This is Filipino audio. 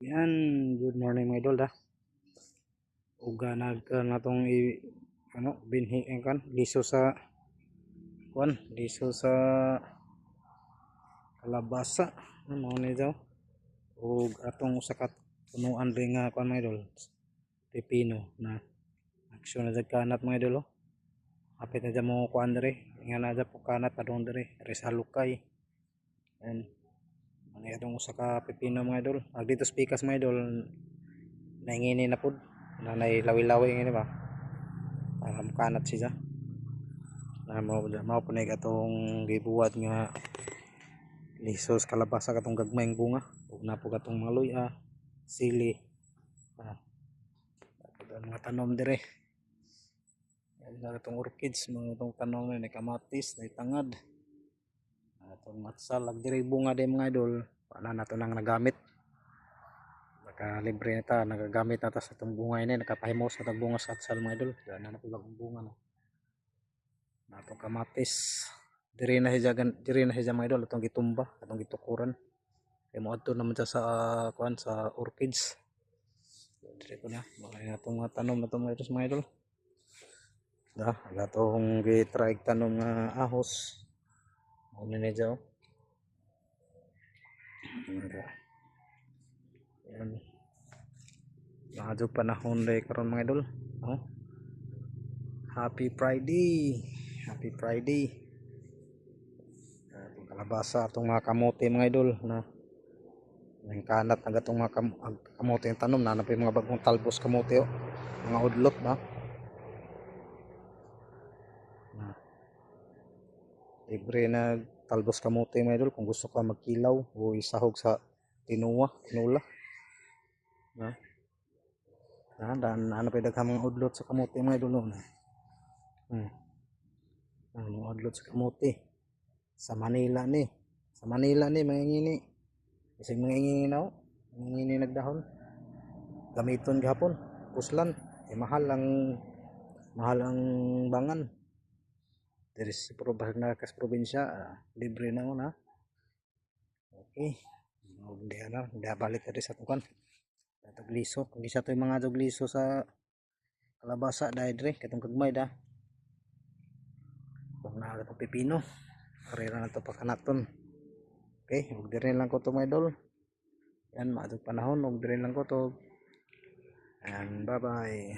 Yan, good morning mga idol da. Uga na tong binhi kan liso sa liso sa kalabasa. Ano ni daw? Ug atong usa ka punuan ring kuan mga idol, pepino na aksyon na kanat mga idol. Apit na dyan mo kuan dire, nga na dyan po kanat padung dire, res halukay. And ano itong usa ka pepino mga idol. Dito spikas mga idol, naingini na pud na lawi-lawi ngini ba para makanat siya na mao punay katong gibuhat nga lisos kalabasa katong gagmayng bunga ug napo katong mga luya, sili, mga tanom dire. Yan katong orchids, mga itong tanom na kamatis, na tangad, atong matsalag dire bunga din mga idol. Wala na to nang nagamit, libre na ta, nagagamit na ta sa itong bunga ini, nakapahimos sa itong bunga sa atsal mga idol. Yan na napulag ang bunga na itong kamatis. Diri na siya mga idol, itong gitumba, itong gitukuran. Kaya mo adto naman siya sa kuan sa orchids. Diri ko na, mga itong mga tanom na itong mga idol. Itong gitry tanom nga ahos. Ano na siya. Yan. Nakadyo panahon day karon mga idol. Happy Friday. Happy Friday. Itong kalabasa, itong mga kamote mga idol na yung kanat na itong mga kamote yung tanom na yung mga bagong talbos kamote mga udlot ba. Libre na talbos kamote mga idol kung gusto ka magkilaw o isahog sa tinula. Dan ano pa daghang mga udlot sa kamote mga idol no. Mga udlot sa kamote. Sa Manila ni mangingini. Kasi mangingini na mangingini nagdahon. Gamiton gihapon, puslan. Mahal ang bangan. Diri sa Batangas probinsya, libre na mo na. Okay. Diya balik tadi sa tukan. Tagliso, kung isa to yung mga tagliso sa kalabasa dahil dire katong kagmay da. Kung na itong pipino, karera na ito pakanaton. Okay, huwag dire lang ko ito mga idol. Yan, maadong panahon, huwag dire lang ko ito. And bye bye.